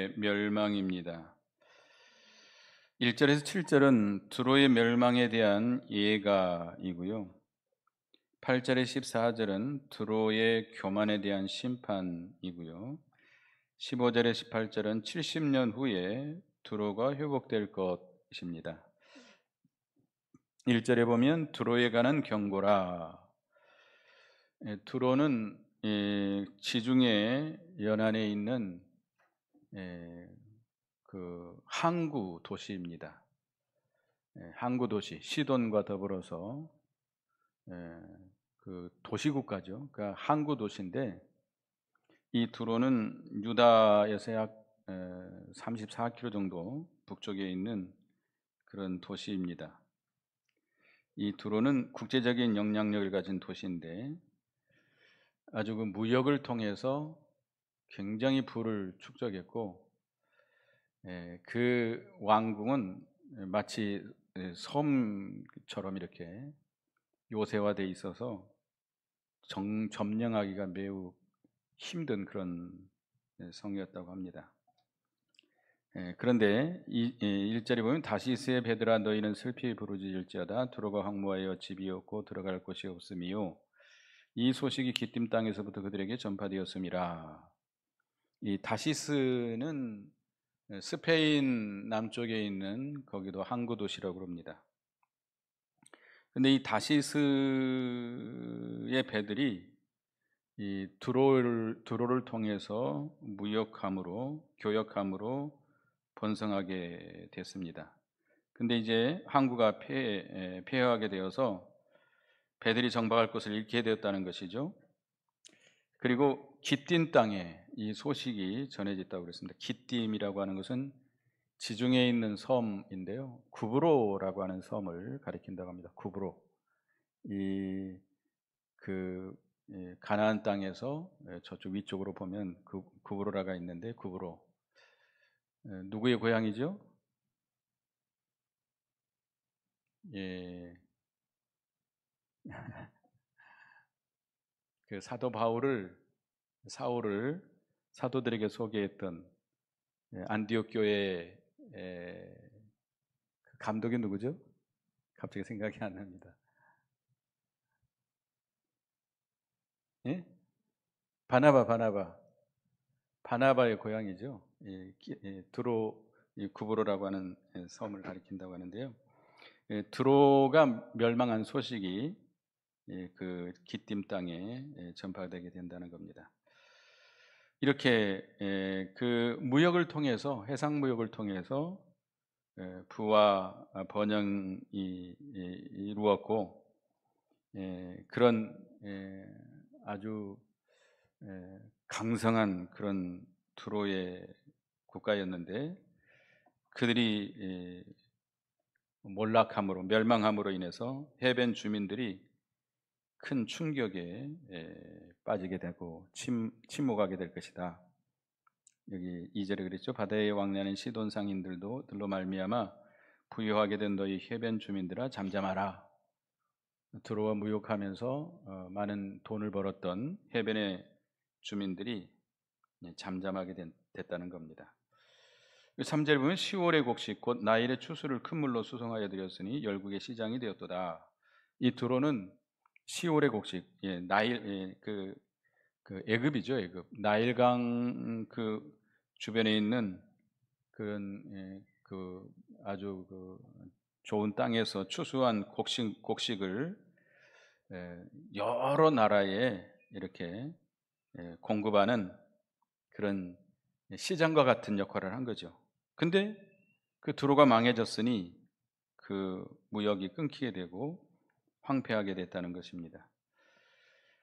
두로의 멸망입니다. 1절에서 7절은 두로의 멸망에 대한 예가이고요. 8절에 14절은 두로의 교만에 대한 심판이고요. 15절에 18절은 70년 후에 두로가 회복될 것입니다. 1절에 보면 두로에 관한 경고라. 두로는 지중해 연안에 있는 그 항구 도시입니다. 항구 도시 시돈과 더불어서 그 도시국가죠. 그러니까 항구 도시인데 이 두로는 유다에서 약 34km 정도 북쪽에 있는 그런 도시입니다. 이 두로는 국제적인 영향력을 가진 도시인데 아주 그 무역을 통해서 굉장히 부를 축적했고 그 왕궁은 마치 섬처럼 이렇게 요새화되어 있어서 점령하기가 매우 힘든 그런 성이었다고 합니다. 그런데 1절에 보면 다시스의 베드라 너희는 슬피 부르짖을지어다 두로가 황무하여 집이 없고 들어갈 곳이 없음이요 이 소식이 기띔 땅에서부터 그들에게 전파되었음이라. 이 다시스는 스페인 남쪽에 있는 거기도 항구 도시라고 합니다. 근데 이 다시스의 배들이 이 두로를 통해서 무역함으로 교역함으로 번성하게 됐습니다. 근데 이제 항구가 폐허하게 되어서 배들이 정박할 곳을 잃게 되었다는 것이죠. 그리고 기띔 땅에 이 소식이 전해졌다고 그랬습니다. 기띔이라고 하는 것은 지중해에 있는 섬인데요. 구브로라고 하는 섬을 가리킨다고 합니다. 구브로. 가나안 땅에서 저쪽 위쪽으로 보면 구브로라가 있는데 구브로. 누구의 고향이죠? 그 사도 사울을 사도들에게 소개했던 안디옥 교회의 감독이 누구죠? 갑자기 생각이 안 납니다. 예? 바나바의 고향이죠. 두로 구브로라고 하는 섬을 가리킨다고 하는데요. 두로가 멸망한 소식이 그 기띔 땅에 전파되게 된다는 겁니다. 이렇게 그 무역을 통해서 해상 무역을 통해서 부와 번영이 이루었고 그런 아주 강성한 그런 두로의 국가였는데 그들이 몰락함으로 멸망함으로 인해서 해변 주민들이 큰 충격에 빠지게 되고 침묵하게 될 것이다. 여기 2절에 그랬죠. 바다에 왕래하는 시돈 상인들도 들로 말미암아 부유하게 된 너희 해변 주민들아 잠잠하라. 두로와 무역하면서 많은 돈을 벌었던 해변의 주민들이 잠잠하게 됐다는 겁니다. 3절에 보면 10월의 곡식 곧 나일의 추수를 큰 물로 수송하여 드렸으니 열국의 시장이 되었도다. 이 두로는 10월의 곡식, 나일 그 애굽이죠, 애굽. 나일강 그 주변에 있는 그런 그 아주 그 좋은 땅에서 추수한 곡식을 여러 나라에 이렇게 공급하는 그런 시장과 같은 역할을 한 거죠. 근데 그 두로가 망해졌으니 그 무역이 끊기게 되고 황폐하게 됐다는 것입니다.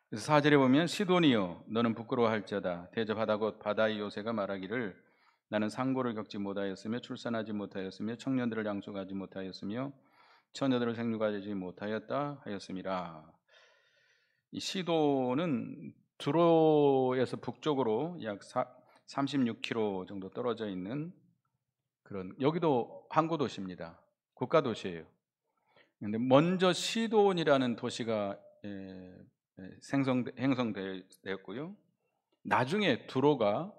그래서 4절에 보면 시돈이여 너는 부끄러워할지어다 대접하다 곧 바다의 요새가 말하기를 나는 상고를 겪지 못하였으며 출산하지 못하였으며 청년들을 양육하지 못하였으며 처녀들을 생육하지 못하였다 하였음이라. 이 시돈은 두로에서 북쪽으로 약 36km 정도 떨어져 있는 그런 여기도 항구 도시입니다. 국가 도시예요. 근데 먼저 시돈이라는 도시가 형성되었고요. 나중에 두로가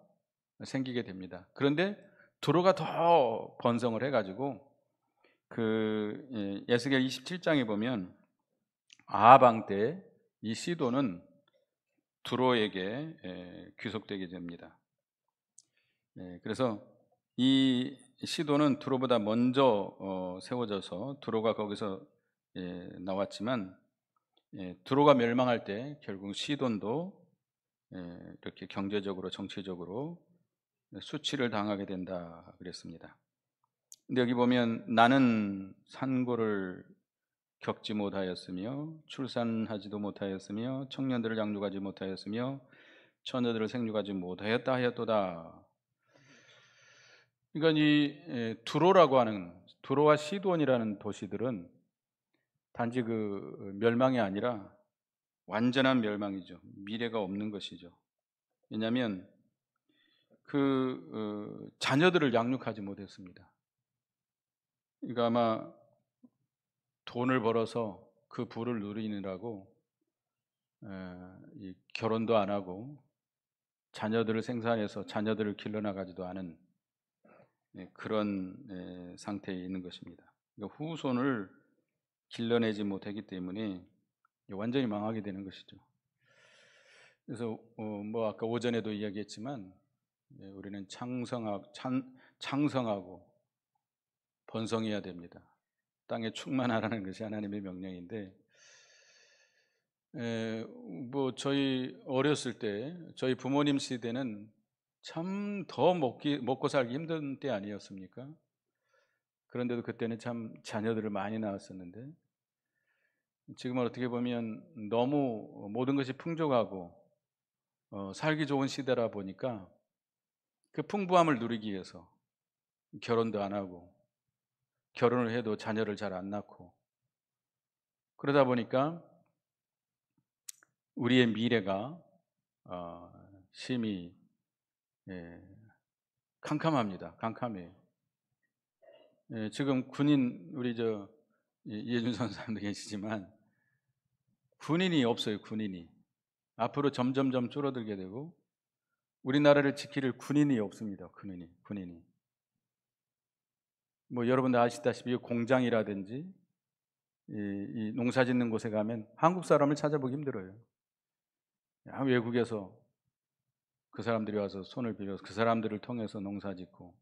생기게 됩니다. 그런데 두로가 더 번성을 해가지고 에스겔 27장에 보면 아합 왕 때 이 시돈은 두로에게 귀속되게 됩니다. 그래서 이 시돈은 두로보다 먼저 세워져서 두로가 거기서 나왔지만 두로가 멸망할 때 결국 시돈도 이렇게 경제적으로 정치적으로 수치를 당하게 된다 그랬습니다. 근데 여기 보면 나는 산고를 겪지 못하였으며 출산하지도 못하였으며 청년들을 양육하지 못하였으며 처녀들을 생육하지 못하였다 하였도다. 그러니까 이 두로라고 하는 두로와 시돈이라는 도시들은 단지 그 멸망이 아니라 완전한 멸망이죠. 미래가 없는 것이죠. 왜냐하면 자녀들을 양육하지 못했습니다. 그러니까 아마 돈을 벌어서 그 부를 누리느라고 이 결혼도 안 하고 자녀들을 생산해서 자녀들을 길러나가지도 않은 그런 상태에 있는 것입니다. 그러니까 후손을 길러내지 못하기 때문에 완전히 망하게 되는 것이죠. 그래서 뭐 아까 오전에도 이야기했지만 우리는 창성하고 번성해야 됩니다. 땅에 충만하라는 것이 하나님의 명령인데, 뭐 저희 어렸을 때 저희 부모님 시대는 참 더 먹고 살기 힘든 때 아니었습니까? 그런데도 그때는 참 자녀들을 많이 낳았었는데 지금은 어떻게 보면 너무 모든 것이 풍족하고 살기 좋은 시대라 보니까 그 풍부함을 누리기 위해서 결혼도 안 하고 결혼을 해도 자녀를 잘 안 낳고 그러다 보니까 우리의 미래가 심히 캄캄합니다. 캄캄해요. 지금 군인 우리 이해준 선생님도 계시지만 군인이 없어요. 군인이 앞으로 점점점 줄어들게 되고 우리나라를 지킬 군인이 없습니다. 군인이 뭐 여러분들 아시다시피 공장이라든지 이 농사 짓는 곳에 가면 한국 사람을 찾아보기 힘들어요. 외국에서 그 사람들이 와서 손을 빌어서 그 사람들을 통해서 농사 짓고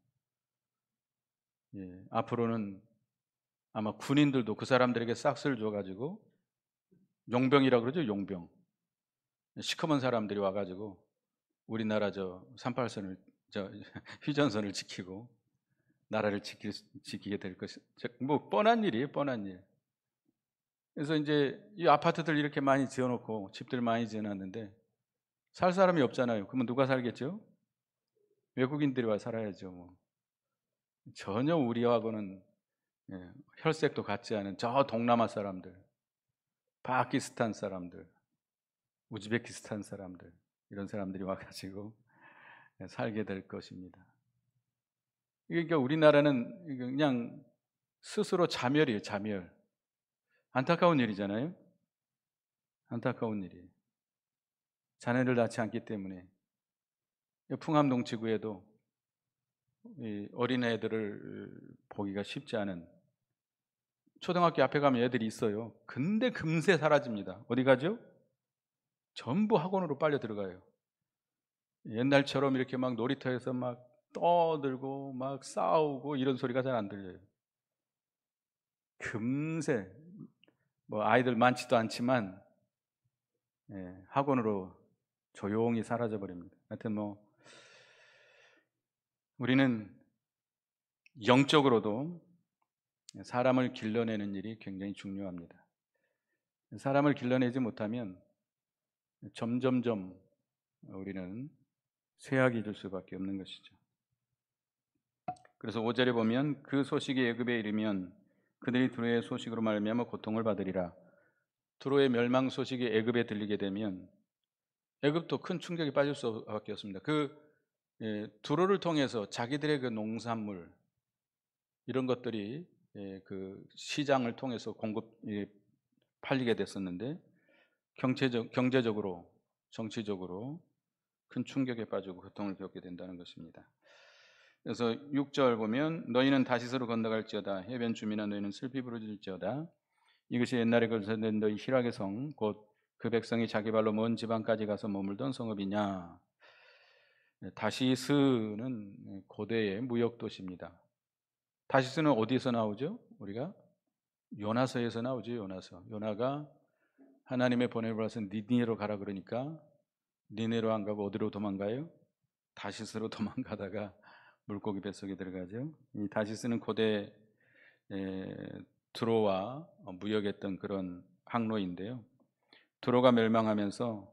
앞으로는 아마 군인들도 그 사람들에게 싹스를 줘가지고 용병이라고 그러죠. 용병 시커먼 사람들이 와가지고 우리나라 38선을 휴전선을 지키고 나라를 지키게 될 것이 뭐 뻔한 일이에요. 뻔한 일. 그래서 이제 이 아파트들 이렇게 많이 지어놓고 집들 많이 지어놨는데 살 사람이 없잖아요. 그러면 누가 살겠죠? 외국인들이 와 살아야죠. 뭐. 전혀 우리하고는 혈색도 같지 않은 저 동남아 사람들, 파키스탄 사람들, 우즈베키스탄 사람들 이런 사람들이 와가지고 살게 될 것입니다. 그러니까 우리나라는 그냥 스스로 자멸이에요. 자멸. 안타까운 일이잖아요. 안타까운 일이에요. 자녀를 낳지 않기 때문에 풍암동치구에도 어린애들을 보기가 쉽지 않은 초등학교 앞에 가면 애들이 있어요. 근데 금세 사라집니다. 어디 가죠? 전부 학원으로 빨려 들어가요. 옛날처럼 이렇게 막 놀이터에서 막 떠들고 막 싸우고 이런 소리가 잘 안 들려요. 금세 뭐 아이들 많지도 않지만 학원으로 조용히 사라져 버립니다. 하여튼 뭐 우리는 영적으로도 사람을 길러내는 일이 굉장히 중요합니다. 사람을 길러내지 못하면 점점점 우리는 쇠약이 될 수밖에 없는 것이죠. 그래서 5절에 보면 그 소식이 애굽에 이르면 그들이 두로의 소식으로 말미암아 고통을 받으리라. 두로의 멸망 소식이 애굽에 들리게 되면 애굽도 큰 충격이 빠질 수밖에 없습니다. 두로를 통해서 자기들의 그 농산물 이런 것들이 그 시장을 통해서 팔리게 됐었는데 경제적으로 정치적으로 큰 충격에 빠지고 고통을 겪게 된다는 것입니다. 그래서 6절 보면 너희는 다시스로 건너갈지어다 해변 주민아 너희는 슬피 부르짖을지어다 이것이 옛날에 건설된 너희 희락의 성 곧 그 백성이 자기 발로 먼 지방까지 가서 머물던 성읍이냐. 다시스는 고대의 무역 도시입니다. 다시스는 어디에서 나오죠? 우리가 요나서에서 나오죠. 요나서. 요나가 하나님의 보내버려서 니느웨로 가라 그러니까 니느웨로 안 가고 어디로 도망가요? 다시스로 도망가다가 물고기 뱃속에 들어가죠. 이 다시스는 고대 두로와 무역했던 그런 항로인데요. 두로가 멸망하면서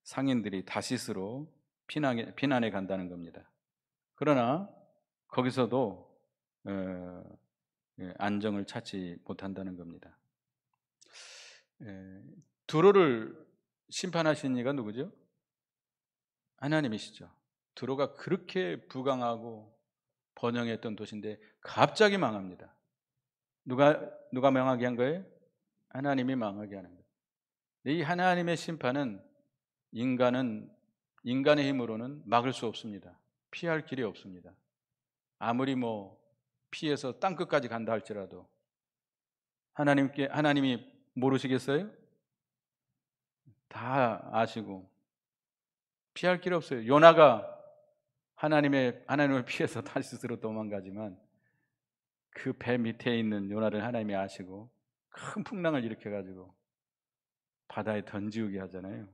상인들이 다시스로 피난해 간다는 겁니다. 그러나 거기서도 안정을 찾지 못한다는 겁니다. 두로를 심판하신 이가 누구죠? 하나님이시죠. 두로가 그렇게 부강하고 번영했던 도시인데 갑자기 망합니다. 누가 망하게 한 거예요? 하나님이 망하게 하는 거예요. 이 하나님의 심판은 인간의 힘으로는 막을 수 없습니다. 피할 길이 없습니다. 아무리 피해서 땅 끝까지 간다 할지라도 하나님이 모르시겠어요? 다 아시고 피할 길이 없어요. 요나가 하나님을 피해서 다시스로 도망가지만 그 배 밑에 있는 요나를 하나님이 아시고 큰 풍랑을 일으켜 가지고 바다에 던지우게 하잖아요.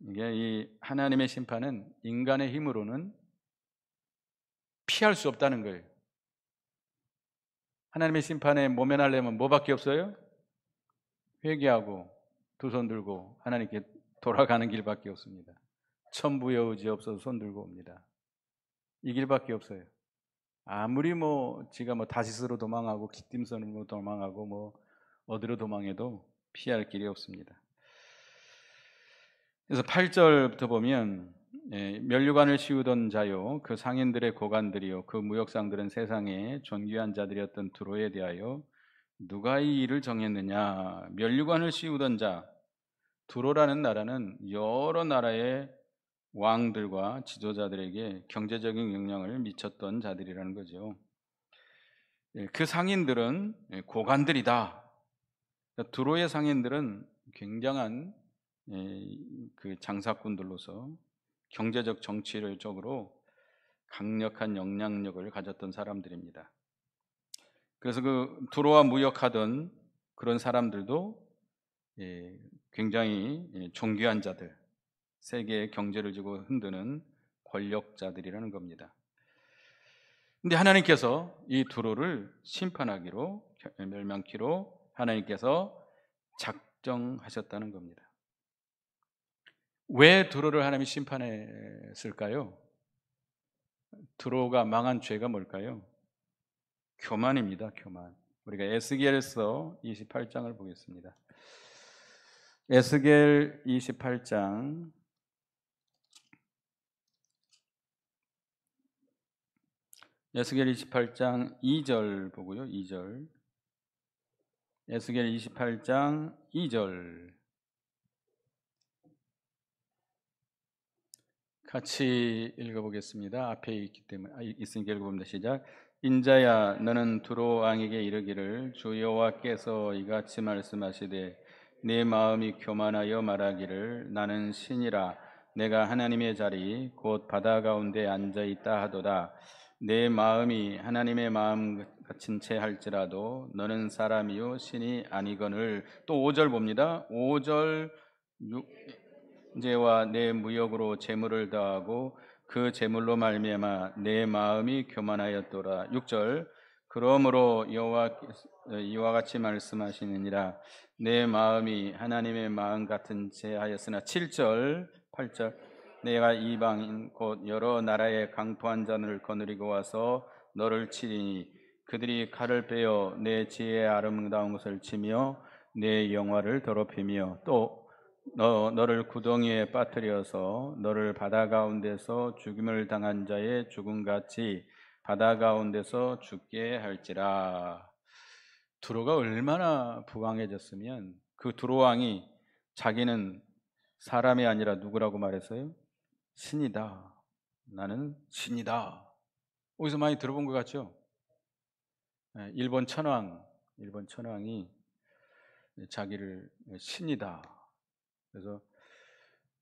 이게 이 하나님의 심판은 인간의 힘으로는 피할 수 없다는 거예요. 하나님의 심판에 모면하려면 뭐밖에 없어요? 회개하고 두 손 들고 하나님께 돌아가는 길밖에 없습니다. 천부의 의지 없어서 손 들고 옵니다. 이 길밖에 없어요. 아무리 지가 다시스로 도망하고 기띔선으로 도망하고 어디로 도망해도 피할 길이 없습니다. 그래서 8절부터 보면 면류관을 씌우던 자요 그 상인들의 고관들이요 그 무역상들은 세상에 존귀한 자들이었던 두로에 대하여 누가 이 일을 정했느냐. 면류관을 씌우던 자, 두로라는 나라는 여러 나라의 왕들과 지도자들에게 경제적인 영향을 미쳤던 자들이라는 거죠. 그 상인들은 고관들이다. 두로의 상인들은 굉장한 그 장사꾼들로서 경제적 정치적으로 강력한 영향력을 가졌던 사람들입니다. 그래서 그 두로와 무역하던 그런 사람들도 굉장히 존귀한 자들, 세계의 경제를 지고 흔드는 권력자들이라는 겁니다. 근데 하나님께서 이 두로를 심판하기로 멸망키로 하나님께서 작정하셨다는 겁니다. 왜 두로를 하나님이 심판했을까요? 두로가 망한 죄가 뭘까요? 교만입니다. 교만. 우리가 에스겔서 28장을 보겠습니다. 에스겔 28장 2절 보고요. 2절. 에스겔 28장 2절 같이 읽어보겠습니다. 앞에 있기 때문에 있으니까 읽어봅니다. 시작. 인자야 너는 두로 왕에게 이르기를 주 여호와께서 이같이 말씀하시되 내 마음이 교만하여 말하기를 나는 신이라 내가 하나님의 자리 곧 바다 가운데 앉아있다 하도다. 내 마음이 하나님의 마음 같은 채 할지라도 너는 사람이요 신이 아니거늘. 또 5절 봅니다. 5절 인재와 내 무역으로 재물을 더하고 그 재물로 말미암아 내 마음이 교만하였도다. 6절 그러므로 여호와께서 이와 같이 말씀하시느니라 내 마음이 하나님의 마음 같은 채 하였으나. 7절 8절 내가 이방인 곧 여러 나라의 강포한 자들을 거느리고 와서 너를 치리니 그들이 칼을 빼어 내 지혜의 아름다운 것을 치며 내 영화를 더럽히며 또 너를 구덩이에 빠뜨려서 너를 바다 가운데서 죽임을 당한 자의 죽음같이 바다 가운데서 죽게 할지라. 두로가 얼마나 부강해졌으면 그 두로 왕이 자기는 사람이 아니라 누구라고 말했어요? 신이다. 나는 신이다. 어디서 많이 들어본 것 같죠? 일본 천황이 자기를 신이다. 그래서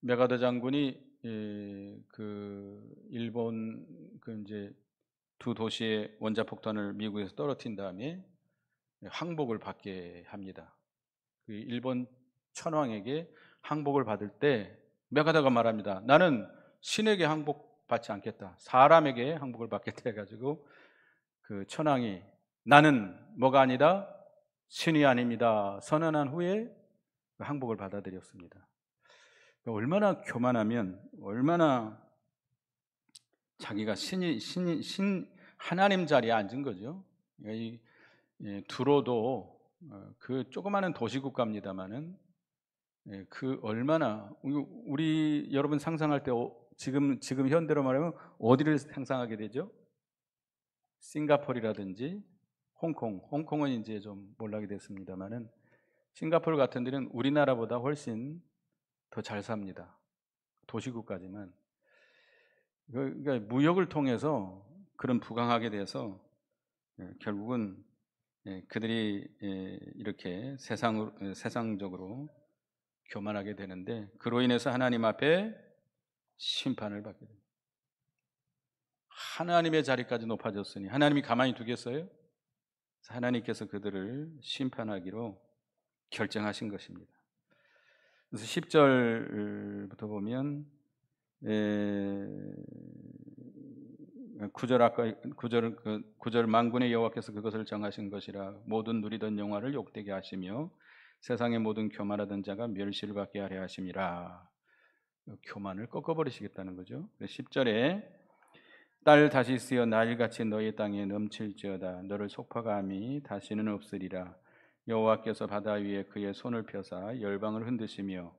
메가더 장군이 그 일본 그 이제 두 도시의 원자폭탄을 미국에서 떨어뜨린 다음에 항복을 받게 합니다. 그 일본 천황에게 항복을 받을 때 메가더가 말합니다. 나는 신에게 항복받지 않겠다. 사람에게 항복을 받겠다 해가지고 그 천황이 나는 뭐가 아니다? 신이 아닙니다. 선언한 후에 항복을 받아들였습니다. 얼마나 교만하면 얼마나 자기가 신 하나님 자리에 앉은 거죠. 이 두로도 그 조그마한 도시국가입니다만은 그 얼마나 우리 여러분 상상할 때 지금 현대로 말하면 어디를 상상하게 되죠? 싱가포르라든지 홍콩은 이제 좀 몰락이 됐습니다만은 싱가포르 같은 데는 우리나라보다 훨씬 더 잘 삽니다. 도시국가지만 그러니까 무역을 통해서 그런 부강하게 돼서 결국은 그들이 이렇게 세상적으로 교만하게 되는데 그로 인해서 하나님 앞에 심판을 받게 됩니다. 하나님의 자리까지 높아졌으니 하나님이 가만히 두겠어요? 하나님께서 그들을 심판하기로 결정하신 것입니다. 그래서 10절부터 보면 9절 만군의 여호와께서 그것을 정하신 것이라 모든 누리던 영화를 욕되게 하시며 세상의 모든 교만하던 자가 멸시를 받게 하려 하심이라. 교만을 꺾어버리시겠다는 거죠. 10절에 딸 다시스여 나일같이 너희 땅에 넘칠지어다. 너를 속박함이 다시는 없으리라. 여호와께서 바다 위에 그의 손을 펴사 열방을 흔드시며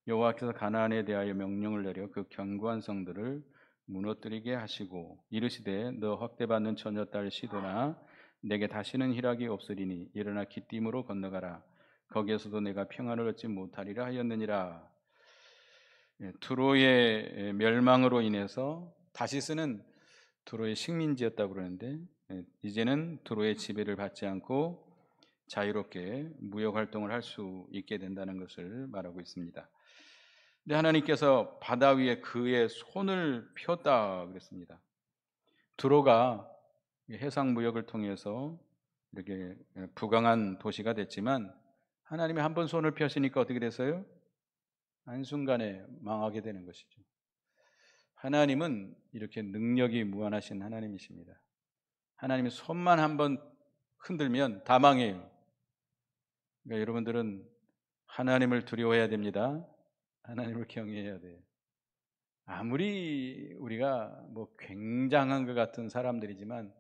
여호와께서 가나안에 대하여 명령을 내려 그 견고한 성들을 무너뜨리게 하시고 이르시되 너 학대받는 처녀딸 시도나 내게 다시는 희락이 없으리니 일어나 기띔으로 건너가라. 거기에서도 내가 평안을 얻지 못하리라 하였느니라. 두로의 멸망으로 인해서 다시스는 두로의 식민지였다고 그러는데 이제는 두로의 지배를 받지 않고 자유롭게 무역 활동을 할 수 있게 된다는 것을 말하고 있습니다. 근데 하나님께서 바다 위에 그의 손을 폈다 그랬습니다. 두로가 해상 무역을 통해서 이렇게 부강한 도시가 됐지만 하나님이 한 번 손을 펴시니까 어떻게 됐어요? 한순간에 망하게 되는 것이죠. 하나님은 이렇게 능력이 무한하신 하나님이십니다. 하나님이 손만 한번 흔들면 다 망해요. 그러니까 여러분들은 하나님을 두려워해야 됩니다. 하나님을 경외해야 돼요. 아무리 우리가 뭐 굉장한 것 같은 사람들이지만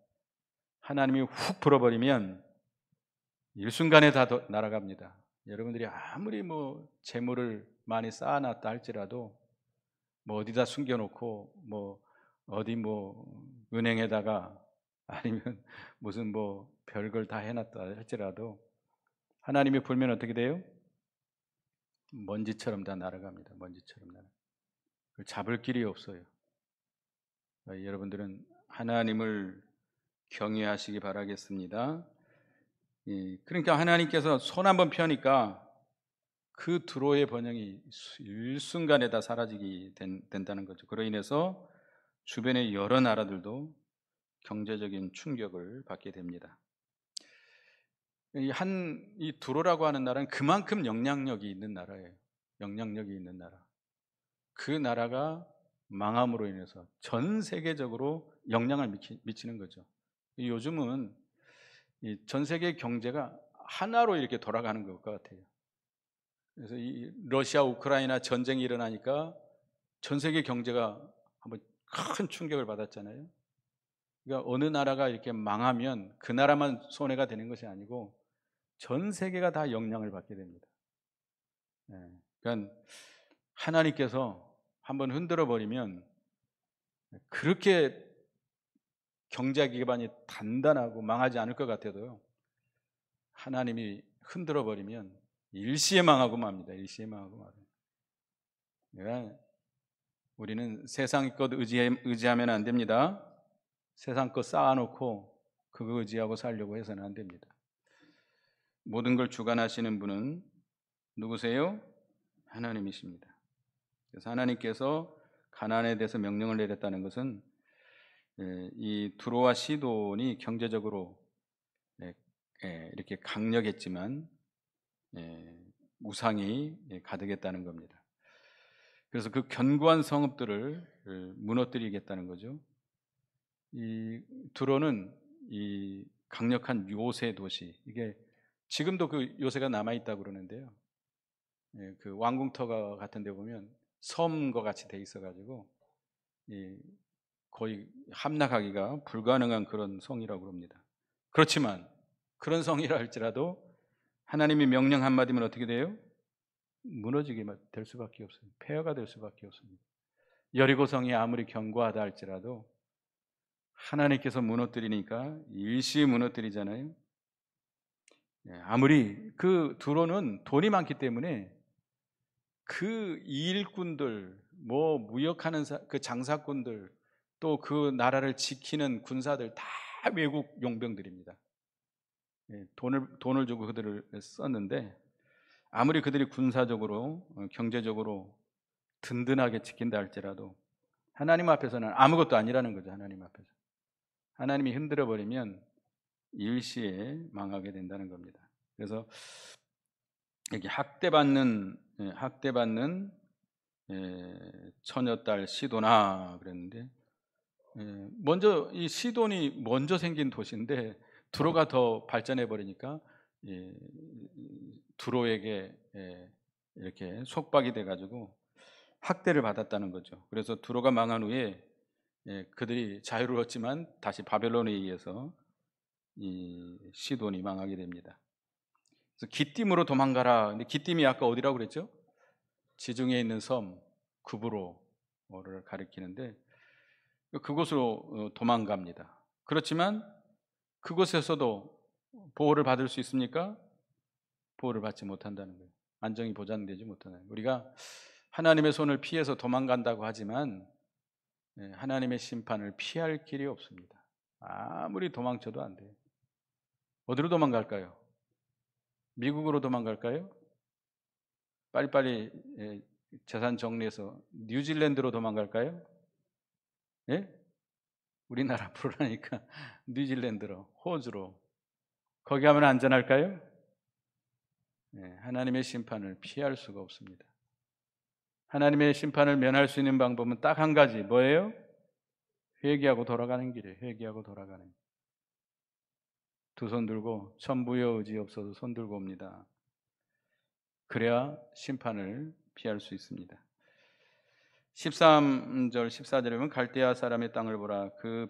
하나님이 훅 불어버리면 일순간에 다 날아갑니다. 여러분들이 아무리 뭐 재물을 많이 쌓아놨다 할지라도 뭐 어디다 숨겨놓고 뭐 어디 뭐 은행에다가 아니면 무슨 뭐 별걸 다 해놨다 할지라도 하나님이 불면 어떻게 돼요? 먼지처럼 다 날아갑니다. 먼지처럼 날아. 잡을 길이 없어요. 여러분들은 하나님을 경외하시기 바라겠습니다. 그러니까 하나님께서 손 한번 펴니까 그 두로의 번영이 일순간에 다 사라지게 된다는 거죠. 그로 인해서 주변의 여러 나라들도 경제적인 충격을 받게 됩니다. 이 두로라고 하는 나라는 그만큼 영향력이 있는 나라예요. 영향력이 있는 나라. 그 나라가 망함으로 인해서 전 세계적으로 영향을 미치는 거죠. 요즘은 전 세계 경제가 하나로 이렇게 돌아가는 것 같아요. 그래서 이 러시아 우크라이나 전쟁이 일어나니까 전 세계 경제가 한번 큰 충격을 받았잖아요. 그러니까 어느 나라가 이렇게 망하면 그 나라만 손해가 되는 것이 아니고 전 세계가 다 영향을 받게 됩니다. 그러니까 하나님께서 한번 흔들어 버리면 그렇게 경제 기반이 단단하고 망하지 않을 것 같아도요. 하나님이 흔들어 버리면 일시에 망하고 맙니다. 일시에 망하고 맙니다. 그러니까 우리는 세상 것 의지하면 안 됩니다. 세상 것 쌓아놓고 그거 의지하고 살려고 해서는 안 됩니다. 모든 걸 주관하시는 분은 누구세요? 하나님이십니다. 그래서 하나님께서 가나안에 대해서 명령을 내렸다는 것은 이 두로와 시돈이 경제적으로 이렇게 강력했지만 우상이 가득했다는 겁니다. 그래서 그 견고한 성읍들을 무너뜨리겠다는 거죠. 이 두로는 이 강력한 요새 도시, 이게 지금도 그 요새가 남아 있다고 그러는데요. 그 왕궁터 같은 데 보면 섬과 같이 돼 있어 가지고 거의 함락하기가 불가능한 그런 성이라고 합니다. 그렇지만 그런 성이라 할지라도 하나님이 명령 한마디면 어떻게 돼요? 무너지게 될 수밖에 없어요. 폐허가 될 수밖에 없습니다. 여리고성이 아무리 견고하다 할지라도 하나님께서 무너뜨리니까 일시에 무너뜨리잖아요. 아무리 그 두로는 돈이 많기 때문에 그 일꾼들, 뭐 무역하는 그 장사꾼들, 또 그 나라를 지키는 군사들 다 외국 용병들입니다. 돈을 주고 그들을 썼는데 아무리 그들이 군사적으로 경제적으로 든든하게 지킨다 할지라도 하나님 앞에서는 아무것도 아니라는 거죠. 하나님 앞에서 하나님이 흔들어 버리면 일시에 망하게 된다는 겁니다. 그래서 여기 학대받는 처녀딸 시도나 그랬는데, 먼저 이 시돈이 먼저 생긴 도시인데 두로가 더 발전해 버리니까 두로에게 이렇게 속박이 돼 가지고 학대를 받았다는 거죠. 그래서 두로가 망한 후에 그들이 자유를 얻지만 다시 바벨론에 의해서 이 시돈이 망하게 됩니다. 그래서 기띔으로 도망가라. 근데 기띔이 아까 어디라고 그랬죠? 지중해에 있는 섬 구브로를 가리키는데 그곳으로 도망갑니다. 그렇지만 그곳에서도 보호를 받을 수 있습니까? 보호를 받지 못한다는 거예요. 안정이 보장되지 못하는 거예요. 우리가 하나님의 손을 피해서 도망간다고 하지만 하나님의 심판을 피할 길이 없습니다. 아무리 도망쳐도 안 돼요. 어디로 도망갈까요? 미국으로 도망갈까요? 빨리빨리 재산 정리해서 뉴질랜드로 도망갈까요? 예? 우리나라 불안하니까 뉴질랜드로, 호주로. 거기 가면 안전할까요? 하나님의 심판을 피할 수가 없습니다. 하나님의 심판을 면할 수 있는 방법은 딱 한 가지. 뭐예요? 회개하고 돌아가는 길이에요. 회개하고 돌아가는 길. 두 손 들고 천부여 의지 없어서 손 들고 옵니다. 그래야 심판을 피할 수 있습니다. 13절 14절에 보면 갈대아 사람의 땅을 보라. 그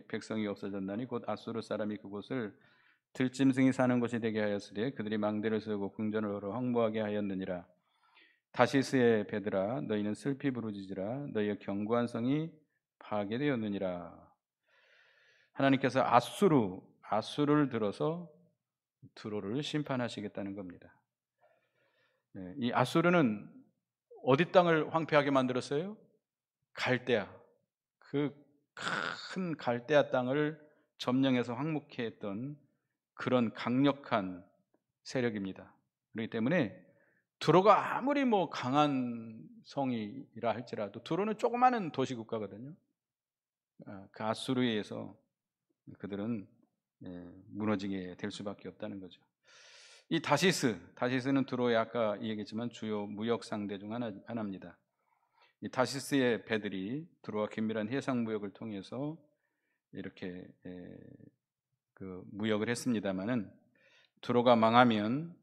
백성이 없어졌나니 곧 아수르 사람이 그곳을 들짐승이 사는 곳이 되게 하였으되 그들이 망대를 세우고 궁전을 걸어 황무하게 하였느니라. 다시스의 배들아 너희는 슬피 부르짖으라. 너희의 견고한 성이 파괴되었느니라. 하나님께서 아수르를 들어서 두로를 심판하시겠다는 겁니다. 이 아수르는 어디 땅을 황폐하게 만들었어요? 갈대아. 그 큰 갈대아 땅을 점령해서 황무케 했던 그런 강력한 세력입니다. 그렇기 때문에 두로가 아무리 뭐 강한 성이라 할지라도 두로는 조그마한 도시 국가거든요. 그 아수르에 의해서 그들은 무너지게 될 수밖에 없다는 거죠. 이 다시스는 두로의 아까 얘기했지만 주요 무역 상대 중 하나입니다. 이 다시스의 배들이 두로와 긴밀한 해상 무역을 통해서 이렇게 그 무역을 했습니다마는 두로가 망하면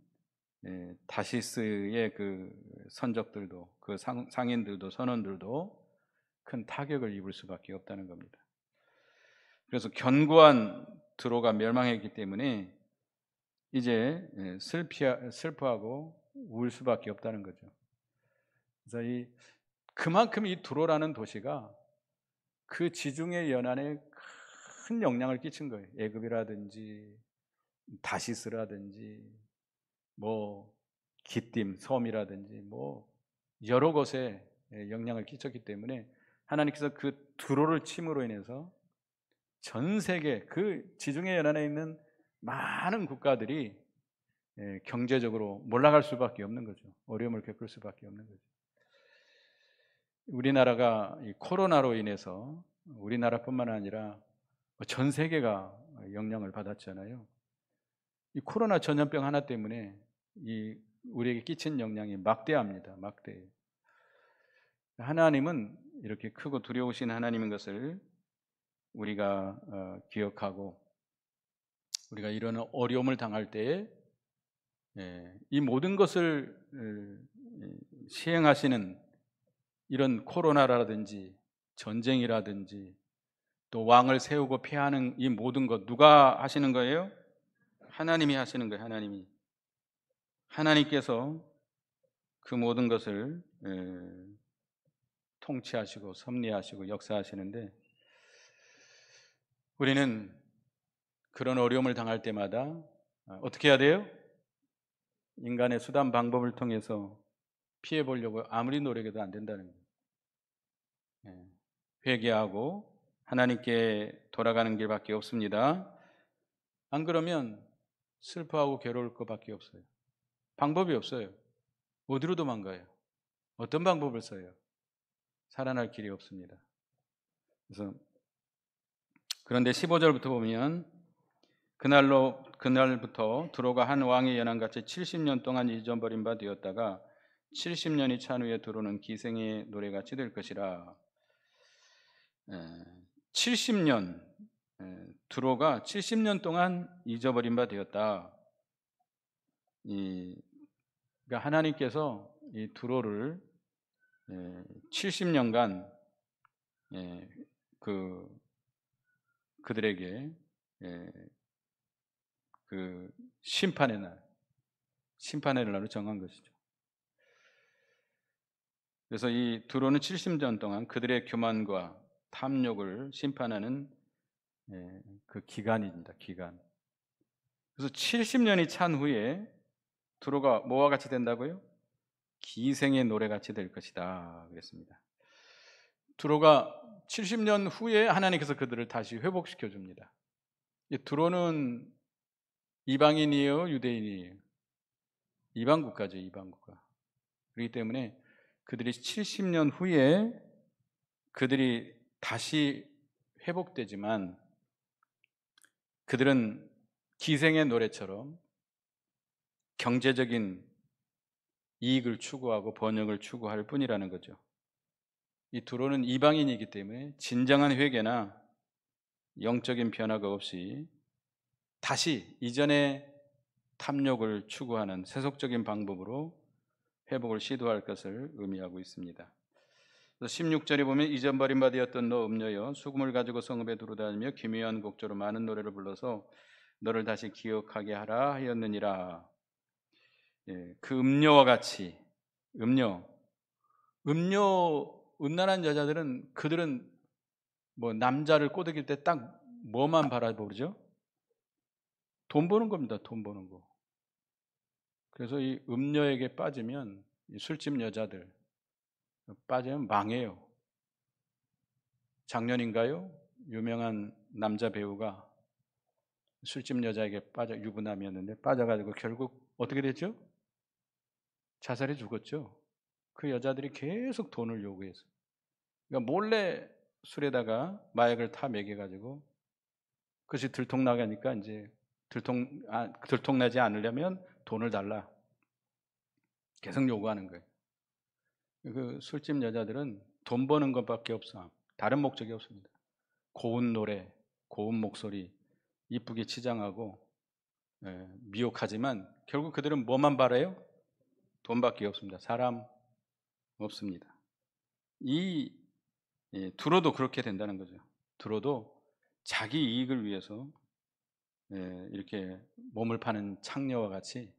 다시스의 그 선적들도 그 상인들도 선원들도 큰 타격을 입을 수밖에 없다는 겁니다. 그래서 견고한 두로가 멸망했기 때문에 이제 슬퍼하고 울 수밖에 없다는 거죠. 그래서 그만큼 이 두로라는 도시가 그 지중해 연안에 큰 영향을 끼친 거예요. 애굽이라든지 다시스라든지 뭐 기띔 섬이라든지 뭐 여러 곳에 영향을 끼쳤기 때문에 하나님께서 그 두로를 침으로 인해서 전 세계 그 지중해 연안에 있는 많은 국가들이 경제적으로 몰락할 수밖에 없는 거죠. 어려움을 겪을 수밖에 없는 거죠. 우리나라가 이 코로나로 인해서 우리나라뿐만 아니라 전 세계가 영향을 받았잖아요. 이 코로나 전염병 하나 때문에 이 우리에게 끼친 영향이 막대합니다. 막대해요. 하나님은 이렇게 크고 두려우신 하나님인 것을 우리가 기억하고 우리가 이런 어려움을 당할 때에 이 모든 것을 시행하시는 이런 코로나라든지 전쟁이라든지 또 왕을 세우고 패하는 이 모든 것 누가 하시는 거예요? 하나님이 하시는 거예요. 하나님께서 그 모든 것을 통치하시고 섭리하시고 역사하시는데 우리는 그런 어려움을 당할 때마다 어떻게 해야 돼요? 인간의 수단 방법을 통해서 피해 보려고 아무리 노력해도 안 된다는 거예요. 회개하고 하나님께 돌아가는 길밖에 없습니다. 안 그러면 슬퍼하고 괴로울 것밖에 없어요. 방법이 없어요. 어디로 도망가요? 어떤 방법을 써요? 살아날 길이 없습니다. 그래서 그런데 15절부터 보면 그날부터 두로가 한 왕의 연한같이 70년 동안 잊어버린 바 되었다가 70년이 찬 후에 두로는 기생의 노래같이 될 것이라. 70년 두로가 70년 동안 잊어버린 바 되었다. 그러니까 하나님께서 이 두로를 70년간 그들에게 그 심판의 날로 정한 것이죠. 그래서 이 두로는 70년 동안 그들의 교만과 탐욕을 심판하는 그 기간입니다. 기간. 그래서 70년이 찬 후에 두로가 뭐와 같이 된다고요? 기생의 노래같이 될 것이다 그랬습니다. 두로가 70년 후에 하나님께서 그들을 다시 회복시켜 줍니다. 이 두로는 이방인이에요, 유대인이에요? 이방 국가죠, 이방 국가. 그렇기 때문에 그들이 70년 후에 그들이 다시 회복되지만 그들은 기생의 노래처럼 경제적인 이익을 추구하고 번영을 추구할 뿐이라는 거죠. 이 두로는 이방인이기 때문에 진정한 회개나 영적인 변화가 없이 다시 이전의 탐욕을 추구하는 세속적인 방법으로 회복을 시도할 것을 의미하고 있습니다. 16절에 보면 이전 버림바 되었던 너 음녀여 수금을 가지고 성읍에 두루다니며 기묘한 곡조로 많은 노래를 불러서 너를 다시 기억하게 하라 하였느니라. 그 음녀와 같이 음란한 여자들은 그들은 뭐 남자를 꼬드길 때 딱 뭐만 바라보죠? 돈 버는 겁니다. 돈 버는 거. 그래서 이 음녀에게 빠지면 이 술집 여자들 빠지면 망해요. 작년인가요? 유명한 남자 배우가 술집 여자에게 빠져 유부남이었는데 빠져가지고 결국 어떻게 됐죠? 자살해 죽었죠. 그 여자들이 계속 돈을 요구해서 그러니까 몰래 술에다가 마약을 타 먹여가지고 그것이 들통나가니까 이제 들통나지 않으려면 돈을 달라 계속 요구하는 거예요. 그 술집 여자들은 돈 버는 것밖에 없어. 다른 목적이 없습니다. 고운 노래, 고운 목소리, 이쁘게 치장하고 미혹하지만 결국 그들은 뭐만 바라요? 돈밖에 없습니다. 사람 없습니다. 이 두로도 그렇게 된다는 거죠. 두로도 자기 이익을 위해서 이렇게 몸을 파는 창녀와 같이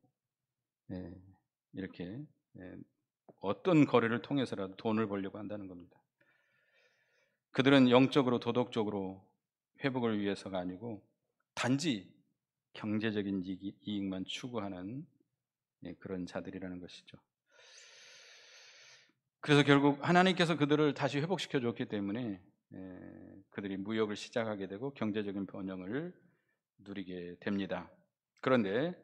이렇게 어떤 거래를 통해서라도 돈을 벌려고 한다는 겁니다. 그들은 영적으로 도덕적으로 회복을 위해서가 아니고 단지 경제적인 이익만 추구하는 그런 자들이라는 것이죠. 그래서 결국 하나님께서 그들을 다시 회복시켜 줬기 때문에 그들이 무역을 시작하게 되고 경제적인 번영을 누리게 됩니다. 그런데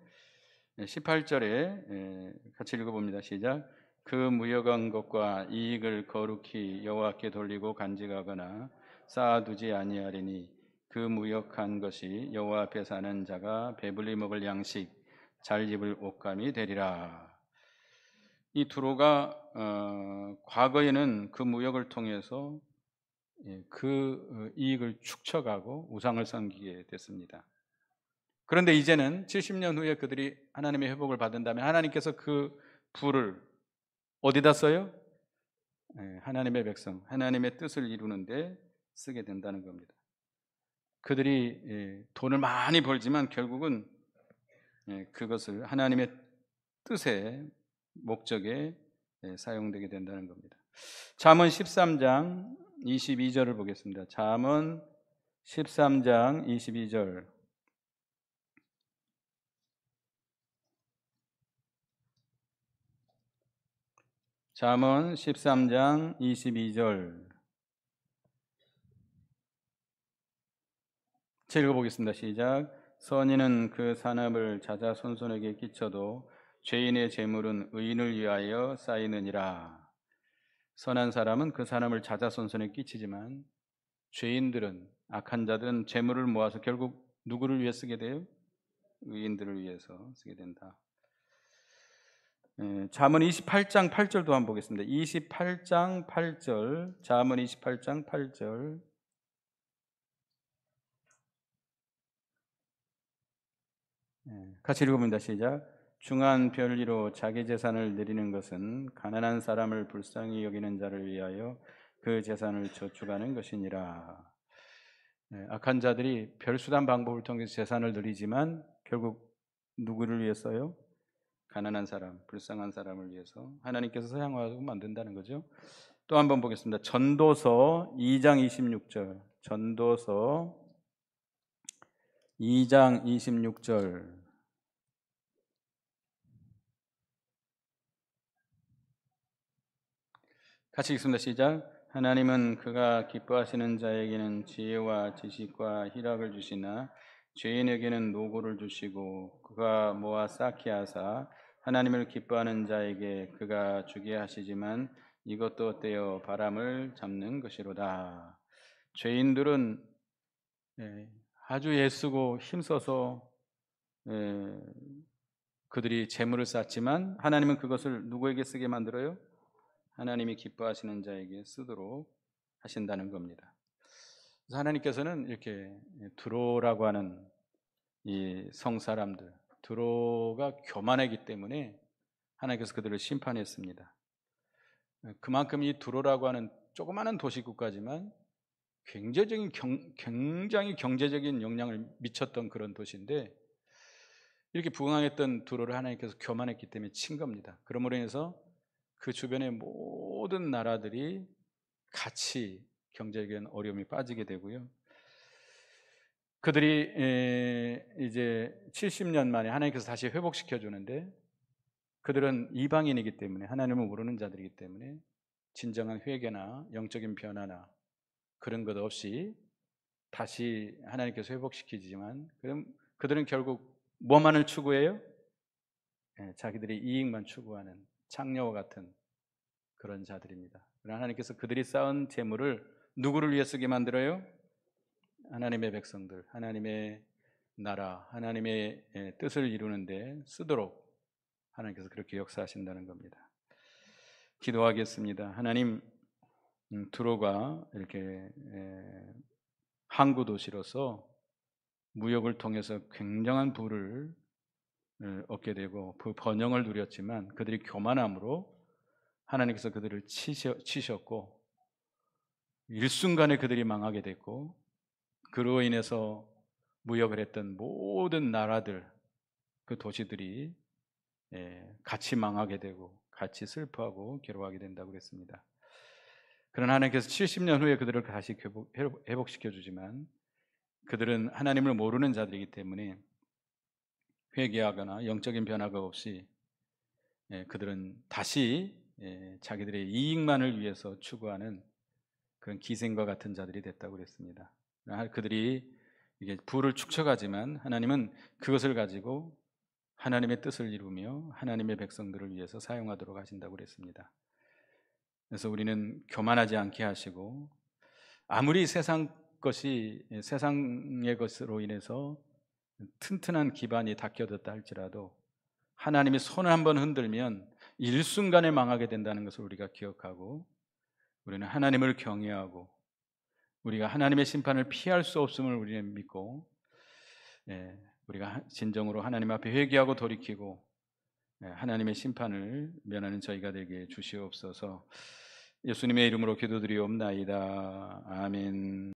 18절에 같이 읽어봅니다. 시작. 그 무역한 것과 이익을 거룩히 여호와께 돌리고 간직하거나 쌓아두지 아니하리니 그 무역한 것이 여호와 앞에 사는 자가 배불리 먹을 양식 잘 입을 옷감이 되리라. 이 두로가 과거에는 그 무역을 통해서 그 이익을 축적하고 우상을 섬기게 됐습니다. 그런데 이제는 70년 후에 그들이 하나님의 회복을 받은 다음에 하나님께서 그 부를 어디다 써요? 하나님의 백성, 하나님의 뜻을 이루는데 쓰게 된다는 겁니다. 그들이 돈을 많이 벌지만 결국은 그것을 하나님의 뜻의 목적에 사용되게 된다는 겁니다. 잠언 13장 22절을 보겠습니다. 잠언 13장 22절. 잠언 13장 22절. 제가 읽어보겠습니다. 시작. 선인은 그 산업을 자자손손에게 끼쳐도 죄인의 재물은 의인을 위하여 쌓이느니라. 선한 사람은 그 산업을 자자손손에 끼치지만 죄인들은, 악한 자들은 재물을 모아서 결국 누구를 위해 쓰게 돼요? 의인들을 위해서 쓰게 된다. 잠언 28장 8절도 한번 보겠습니다. 28장 8절. 잠언 28장 8절. 같이 읽어봅니다. 시작. 중한 별리로 자기 재산을 내리는 것은 가난한 사람을 불쌍히 여기는 자를 위하여 그 재산을 저축하는 것이니라. 악한 자들이 별수단 방법을 통해서 재산을 늘리지만 결국 누구를 위해서요? 가난한 사람, 불쌍한 사람을 위해서 하나님께서 사용하고 만든다는 거죠. 또 한번 보겠습니다. 전도서 2장 26절. 전도서 2장 26절. 같이 읽습니다. 시작. 하나님은 그가 기뻐하시는 자에게는 지혜와 지식과 희락을 주시나 죄인에게는 노고를 주시고 그가 모아 쌓게 하사 하나님을 기뻐하는 자에게 그가 주게 하시지만 이것도 떼어 바람을 잡는 것이로다. 죄인들은 아주 애쓰고 힘써서 그들이 재물을 쌓지만 하나님은 그것을 누구에게 쓰게 만들어요? 하나님이 기뻐하시는 자에게 쓰도록 하신다는 겁니다. 그래서 하나님께서는 이렇게 두로라고 하는 이 성사람들, 두로가 교만하기 때문에 하나님께서 그들을 심판했습니다. 그만큼 이 두로라고 하는 조그마한 도시국가지만 굉장히 경제적인 영향을 미쳤던 그런 도시인데 이렇게 부강했던 두로를 하나님께서 교만했기 때문에 친 겁니다. 그러므로 인해서 그 주변의 모든 나라들이 같이 경제적인 어려움이 빠지게 되고요. 그들이 이제 70년 만에 하나님께서 다시 회복시켜 주는데 그들은 이방인이기 때문에 하나님을 모르는 자들이기 때문에 진정한 회개나 영적인 변화나 그런 것 없이 다시 하나님께서 회복시키지만 그럼 그들은 결국 뭐만을 추구해요? 자기들이 이익만 추구하는 창녀와 같은 그런 자들입니다. 그러나 하나님께서 그들이 쌓은 재물을 누구를 위해 쓰게 만들어요? 하나님의 백성들, 하나님의 나라, 하나님의 뜻을 이루는데 쓰도록 하나님께서 그렇게 역사하신다는 겁니다. 기도하겠습니다. 하나님, 두로가 이렇게 항구 도시로서 무역을 통해서 굉장한 부를 얻게 되고 그 번영을 누렸지만 그들이 교만함으로 하나님께서 그들을 치셨고 일순간에 그들이 망하게 됐고 그로 인해서 무역을 했던 모든 나라들 그 도시들이 같이 망하게 되고 같이 슬퍼하고 괴로워하게 된다고 그랬습니다. 그러나 하나님께서 70년 후에 그들을 다시 회복시켜 주지만 그들은 하나님을 모르는 자들이기 때문에 회개하거나 영적인 변화가 없이 그들은 다시 자기들의 이익만을 위해서 추구하는 그런 기생과 같은 자들이 됐다고 그랬습니다. 그들이 이게 부를 축적하지만 하나님은 그것을 가지고 하나님의 뜻을 이루며 하나님의 백성들을 위해서 사용하도록 하신다고 그랬습니다. 그래서 우리는 교만하지 않게 하시고, 아무리 세상의 것으로 인해서 튼튼한 기반이 닦여졌다 할지라도 하나님이 손을 한번 흔들면 일순간에 망하게 된다는 것을 우리가 기억하고, 우리는 하나님을 경외하고 우리가 하나님의 심판을 피할 수 없음을 우리는 믿고, 우리가 진정으로 하나님 앞에 회개하고 돌이키고 하나님의 심판을 면하는 저희가 되게 주시옵소서. 예수님의 이름으로 기도드리옵나이다. 아멘.